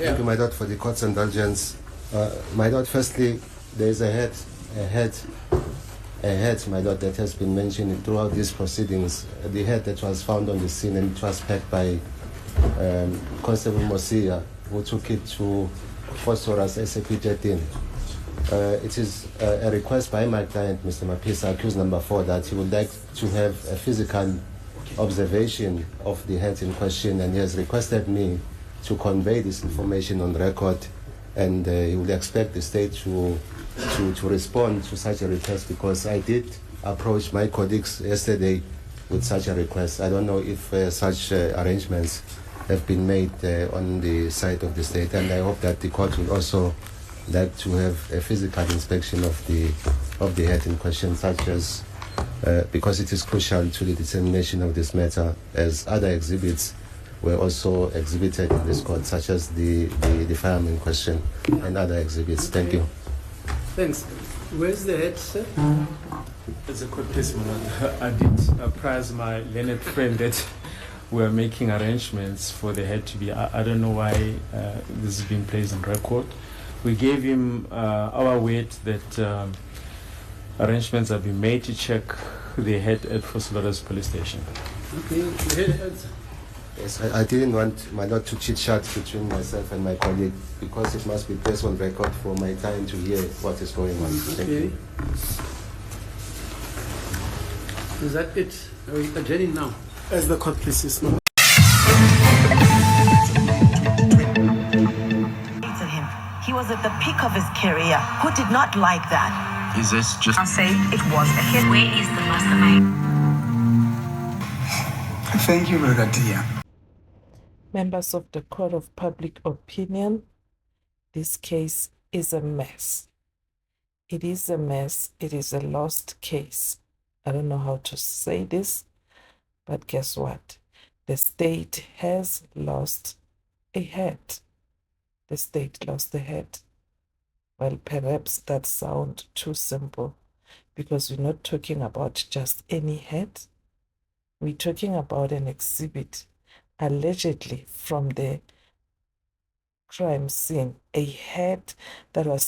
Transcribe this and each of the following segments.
Thank you, my lord, for the court's indulgence. My lord, firstly, there is a head, my lord, that has been mentioned throughout these proceedings. The head that was found on the scene, and it was packed by Constable Mosia, who took it to Phosphorus SAP13. It is a request by my client, Mr. Mapisa, accused number 4, that he would like to have a physical observation of the head in question, and he has requested me to convey this information on record, and he would expect the state to respond to such a request, because I did approach my colleagues yesterday with such a request. I don't know if such arrangements have been made on the side of the state, and I hope that the court will also like to have a physical inspection of the head in question, such as because it is crucial to the determination of this matter, as other exhibits were also exhibited in this court, such as the firearm in question and other exhibits. Okay. Thank you. Thanks. Where's the head, sir? As a court case, I did apprise my learned friend that we are making arrangements for the head to be. I don't know why this is being placed on record. We gave him our word that arrangements have been made to check the head at Phosphorus police station. Okay, the head. Yes, I didn't want my lord to chit-chat between myself and my colleague, because it must be placed on record for my client to hear what is going on. Thank you. Is that it? Are we adjourning now? As the court pleases. No. He was at the peak of his career. Who did not like that? Is this just... I'll say it was a hit. Where is the mastermind? Thank you, Brigadier. Members of the Court of Public Opinion, this case is a mess. It is a mess. It is a lost case. I don't know how to say this, but guess what? The state has lost a head. The state lost the head. Well, perhaps that sounds too simple, because we're not talking about just any head. We're talking about an exhibit allegedly from the crime scene, a head that was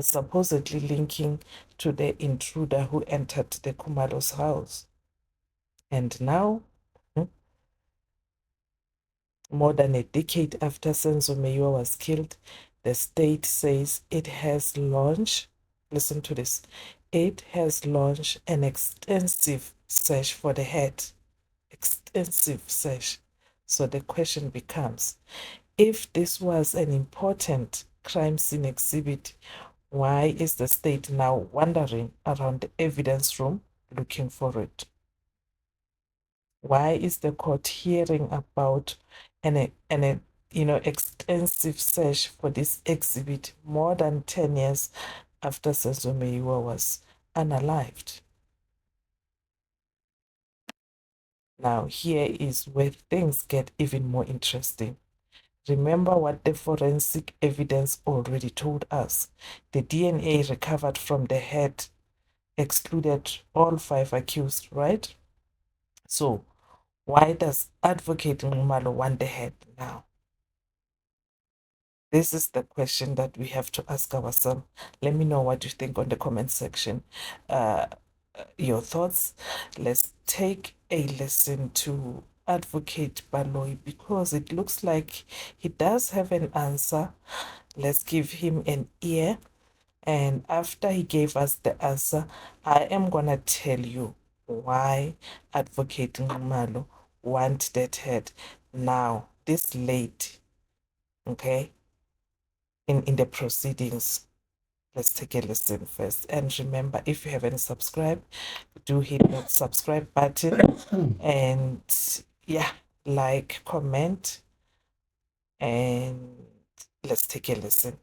supposedly linking to the intruder who entered the Khumalo's house. And now, more than a decade after Senzo Meyiwa was killed, the state says it has launched, listen to this, it has launched an extensive search for the head. Extensive search. So the question becomes, if this was an important crime scene exhibit, why is the state now wandering around the evidence room looking for it? Why is the court hearing about an extensive search for this exhibit more than 10 years after Senzo Meyiwa was unalived? Now, here is where things get even more interesting. Remember what the forensic evidence already told us. The DNA recovered from the head excluded all 5 accused, right? So, why does Advocate Nxumalo want the head now? This is the question that we have to ask ourselves. Let me know what you think on the comment section. Your thoughts. Let's take a listen to Advocate Baloyi, because it looks like he does have an answer. Let's give him an ear, and after he gave us the answer, I am gonna tell you why Advocate Nxumalo want that head now, this late, okay, in the proceedings. Let's take a listen first. And remember, if you haven't subscribed, do hit that subscribe button and like, comment, and let's take a listen.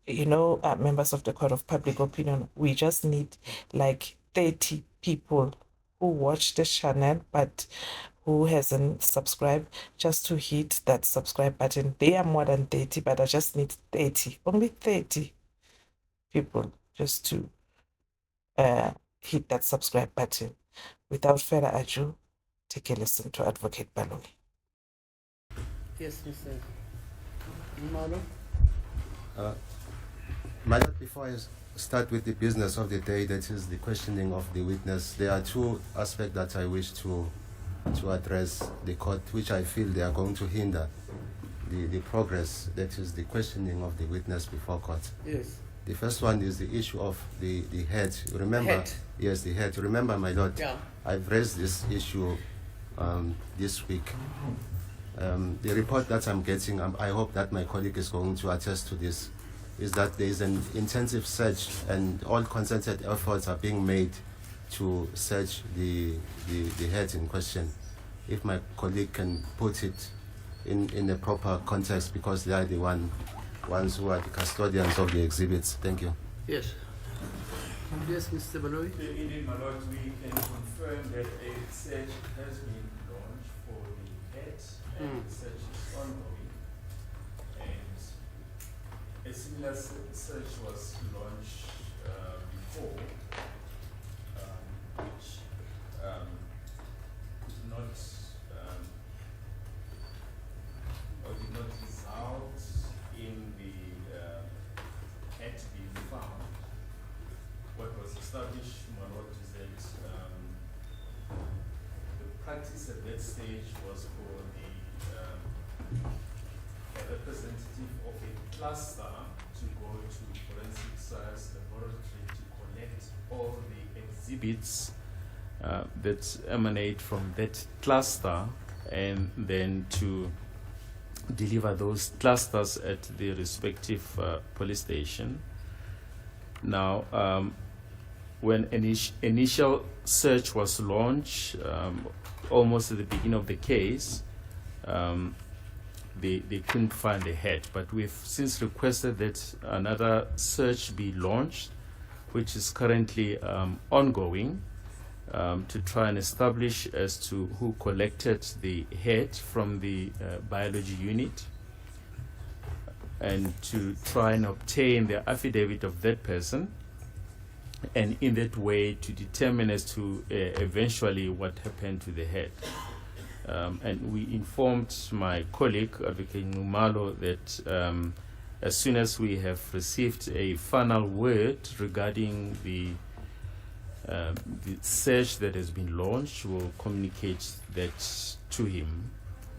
Members of the Court of Public Opinion, we just need like 30 people who watch the channel but who hasn't subscribed, just to hit that subscribe button. They are more than 30, but I just need 30, only 30 people just to hit that subscribe button. Without further ado, take a listen to Advocate Baloyi. Yes, Mr. Malo? My Lord, before I start with the business of the day, that is the questioning of the witness, there are two aspects that I wish to address the court, which I feel they are going to hinder the progress, that is the questioning of the witness before court. Yes. The first one is the issue of the head. Remember? Head. Yes, the head. Remember, my Lord, Yeah. I've raised this issue this week. The report that I'm getting, I hope that my colleague is going to attest to this, is that there is an intensive search and all concerted efforts are being made to search the head in question. If my colleague can put it in a proper context, because they are the ones who are the custodians of the exhibits. Thank you. Yes. Yes, Mr. Baloyi. Indeed, my Lord, we can confirm that a search has been launched for the head, and the search is ongoing. And a similar search was launched before, which did not result in the head being found. What was established, my Lord, is that the practice at that stage was for a representative of a cluster to go to forensic science laboratory to collect all the exhibits that emanate from that cluster, and then to deliver those clusters at the respective police station. Now, when initial search was launched, almost at the beginning of the case, they couldn't find the head. But we've since requested that another search be launched, which is currently ongoing, to try and establish as to who collected the head from the biology unit, and to try and obtain the affidavit of that person, and in that way to determine as to eventually what happened to the head. And we informed my colleague, Advocate Numalo, that as soon as we have received a final word regarding the search that has been launched, we'll communicate that to him.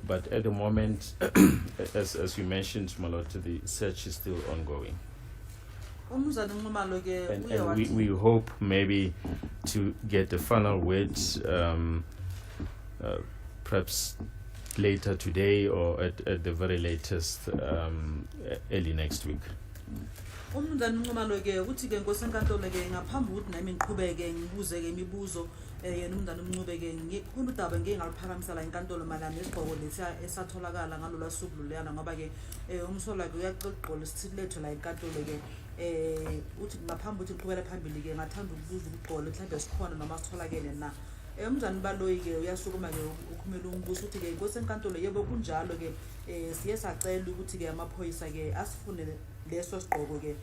But at the moment, as you mentioned, Malota, the search is still ongoing. And we hope maybe to get the final words perhaps later today, or at the very latest early next week. Umnumzane Nxumalo ke uthi ke Nkosi enkantolo ke ngaphambi ukuthi nami ngiqhubeke ngibuze ke imibuzo yena umndana uMncube ke kuludaba ngingaliphakamisela la enkantolo malana nesigqoko lesiya esatholakala ngalolu suku luleyana ngoba ke umsola ke uyaxoxola isithili lethu la enkantolo ke uthi ngaphambi ukuthi ngiqhubele phambili ke ngathanda ukubuza ukuxola mhlawumbe sikhona noma sitholakele na. Umndana Baloyi ke uyasukuma ke ukhumela umbuso uthi ke Nkosi enkantolo yebo kunjalo ke siye sacela ukuthi ke amaphoyisa ke asifune leso sigqoko ke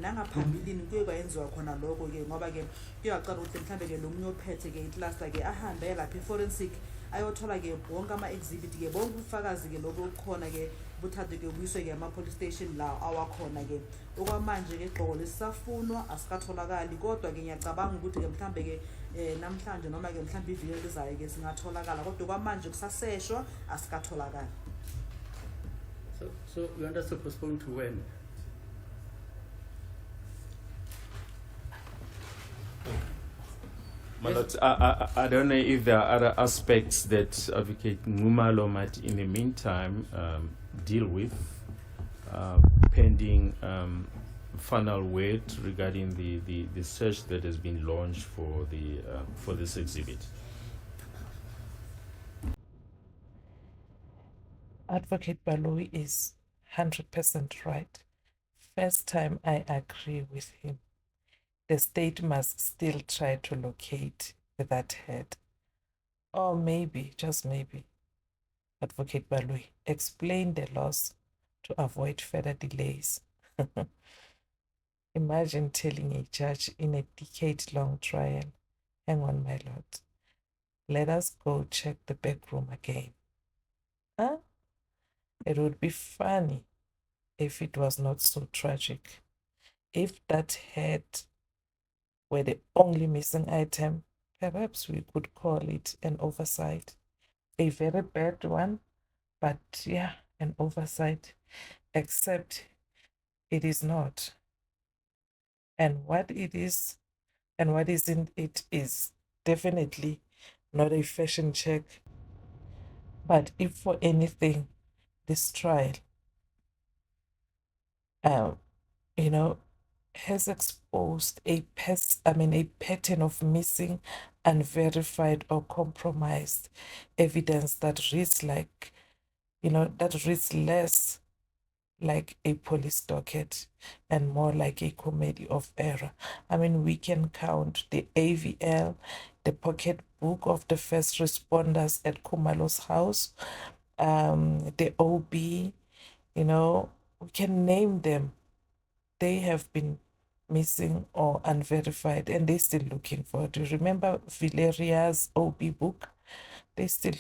nangaphambilini kuye kwayenziwa khona lokho ke ngoba ke kuyaqala ukuthi mhlambe ke lo munye ophethe ke icluster ke ahambe lapha forensic ayothola ke bonke ama exhibit ke bonke ubufakazi ke lobo kukhona ke buthathe ke buyiswe ke ama police station la awakhona ke okwamanje ke igqoko lesisafunwa asikatholakali, kodwa ke ngiyacabanga ukuthi ke mhlambe ke namhlanje noma ke mhlambe iviki elizayo ke singatholakala, kodwa kwamanje kusaseshwa asikatholakali. So you want us to postpone to when? Yes. I don't know if there are other aspects that Advocate Ngumalo might in the meantime deal with, pending final word regarding the search that has been launched for this exhibit. Advocate Baloyi is 100% right. First time I agree with him. The state must still try to locate that head. Or maybe, just maybe, Advocate Baloyi, explain the loss to avoid further delays. Imagine telling a judge in a decade-long trial, hang on, my lord, let us go check the back room again. Huh? It would be funny if it was not so tragic. If that head were the only missing item, perhaps we could call it an oversight. A very bad one, but yeah, an oversight, except it is not. And what it is and what isn't it is definitely not a fashion check. But if for anything, this trial, um, you know, has exposed a pattern of missing, unverified, or compromised evidence that reads like, that reads less like a police docket and more like a comedy of error. I mean, we can count the AVL, the pocket book of the first responders at Kumalo's house, the OB, we can name them. They have been missing or unverified and they're still looking for it. You remember Valeria's OB book? They're still,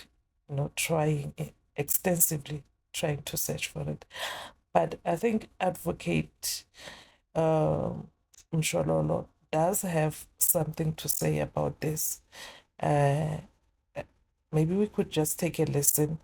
trying extensively, trying to search for it. But I think Advocate Mshololo does have something to say about this. Maybe we could just take a listen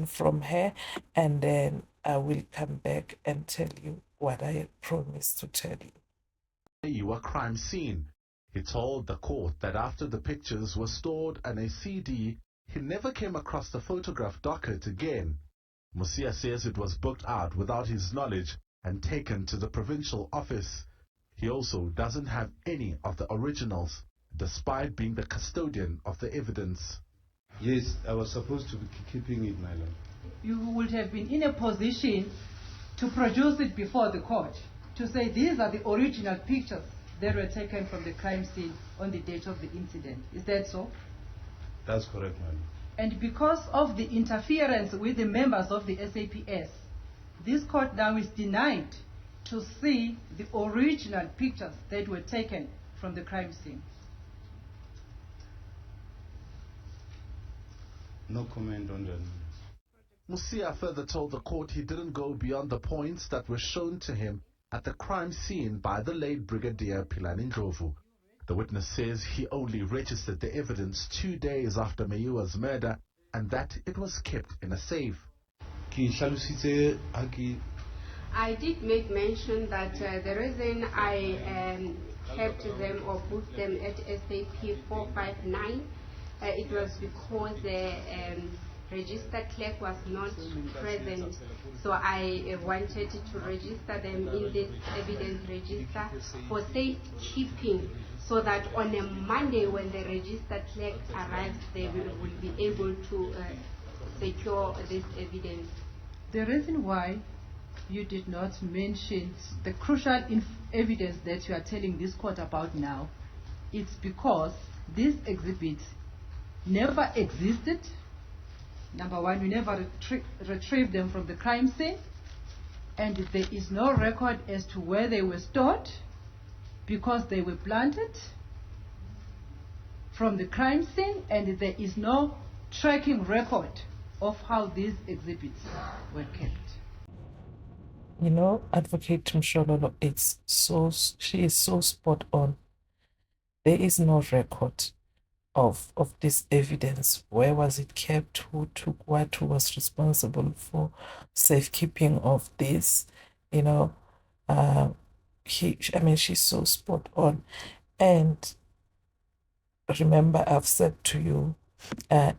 from her, and then I will come back and tell you what I had promised to tell you. A crime scene. He told the court that after the pictures were stored on a CD, he never came across the photograph docket again. Musia says it was booked out without his knowledge and taken to the provincial office. He also doesn't have any of the originals, despite being the custodian of the evidence. Yes, I was supposed to be keeping it, my lord. You would have been in a position to produce it before the court, to say these are the original pictures that were taken from the crime scene on the date of the incident. Is that so? That's correct, my lord. And because of the interference with the members of the SAPS, this court now is denied to see the original pictures that were taken from the crime scene. No comment on that. Musia further told the court he didn't go beyond the points that were shown to him at the crime scene by the late Brigadier Philani Ndlovu. The witness says he only registered the evidence 2 days after Mayua's murder and that it was kept in a safe. I did make mention that the reason I kept them or put them at SAP 459, it was because the register clerk was not present, so I wanted to register them in this evidence register for safekeeping, so that on a Monday when the register clerk arrives, they will be able to secure this evidence. The reason why you did not mention the crucial evidence that you are telling this court about now, it's because these exhibits never existed. Number one, we never retrieved them from the crime scene, and there is no record as to where they were stored because they were planted from the crime scene, and there is no tracking record of how these exhibits were kept. Advocate Mshololo, she is so spot on. There is no record of this evidence. Where was it kept? Who took what? Who was responsible for safekeeping of this? She's so spot on. And remember, I've said to you,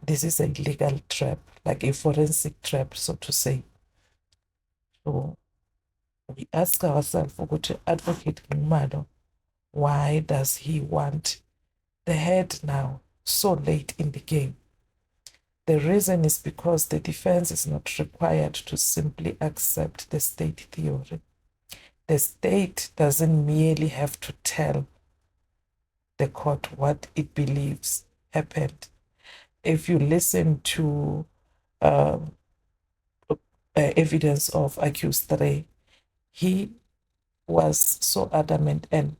this is a legal trap, like a forensic trap, so to say. So we ask ourselves, Advocate Ngumalo, why does he want the head now so late in the game? The reason is because the defense is not required to simply accept the state theory. The state doesn't merely have to tell the court what it believes happened. If you listen to evidence of accused 3, he was so adamant and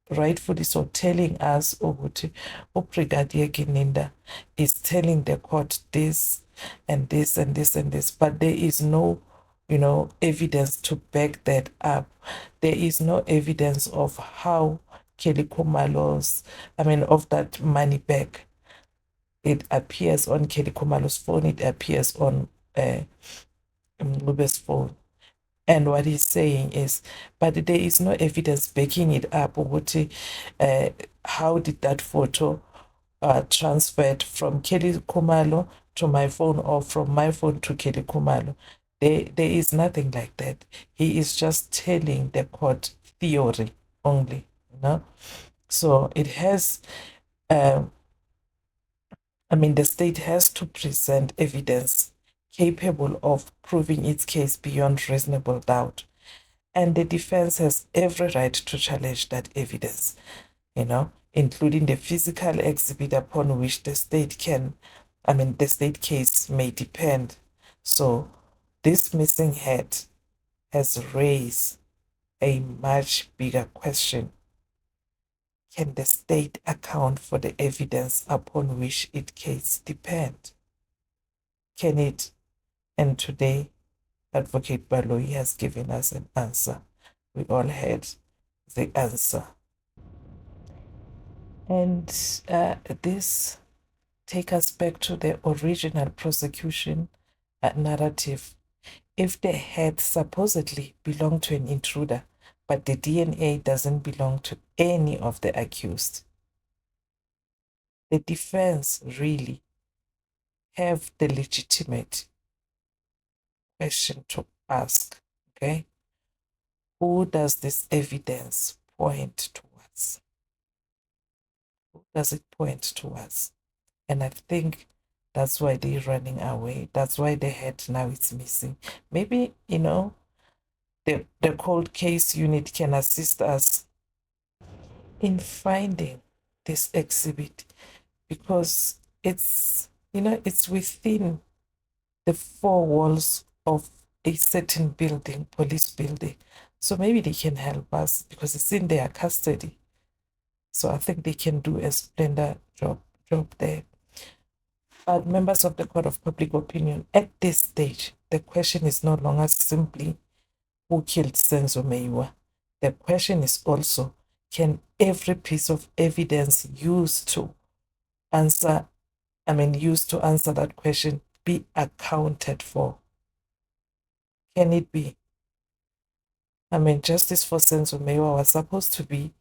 rightfully so, telling us ukuthi Brigadier Gininda is telling the court this and this and this and this, but there is no evidence to back that up. There is no evidence of how Kelly Khumalo's, of that money back. It appears on Kelly Khumalo's phone, it appears on Ngcube's phone. And what he's saying is, but there is no evidence backing it up. How did that photo transferred from Kelly Khumalo to my phone, or from my phone to Kelly Khumalo? There is nothing like that. He is just telling the court theory only. So it has, the state has to present evidence capable of proving its case beyond reasonable doubt. And the defense has every right to challenge that evidence, including the physical exhibit upon which the state case may depend. So this missing head has raised a much bigger question. Can the state account for the evidence upon which its case depends? Can it? And today, Advocate Baloyi has given us an answer. We all had the answer. And this takes us back to the original prosecution narrative. If the head supposedly belonged to an intruder, but the DNA doesn't belong to any of the accused, the defense really have the legitimate question to ask, okay? Who does this evidence point towards? Who does it point towards? And I think that's why they're running away. That's why the head now is missing. Maybe, the cold case unit can assist us in finding this exhibit, because it's within the four walls of a certain building, police building. So maybe they can help us because it's in their custody. So I think they can do a splendid job there. But members of the Court of Public Opinion, at this stage, the question is no longer simply who killed Senzo Meyiwa. The question is also, can every piece of evidence used to answer that question be accounted for? Can it be? Justice for Senzo Meyiwa was supposed to be,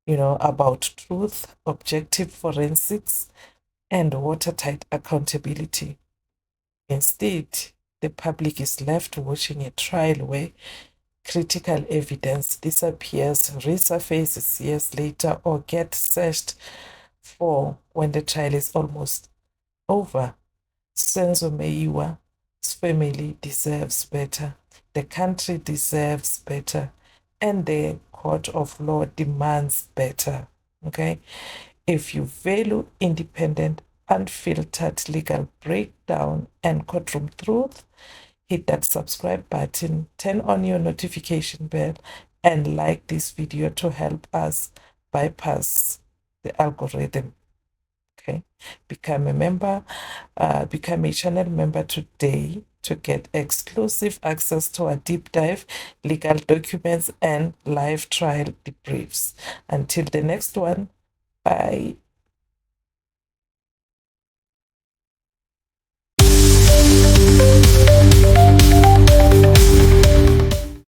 about truth, objective forensics, and watertight accountability. Instead, the public is left watching a trial where critical evidence disappears, resurfaces years later, or gets searched for when the trial is almost over. Senzo Meyiwa's family deserves better. The country deserves better. And the court of law demands better. Okay? If you value independent, unfiltered legal breakdown and courtroom truth, hit that subscribe button, turn on your notification bell, and like this video to help us bypass the algorithm. Okay, become a member, become a channel member today to get exclusive access to our deep dive, legal documents, and live trial debriefs. Until the next one, bye.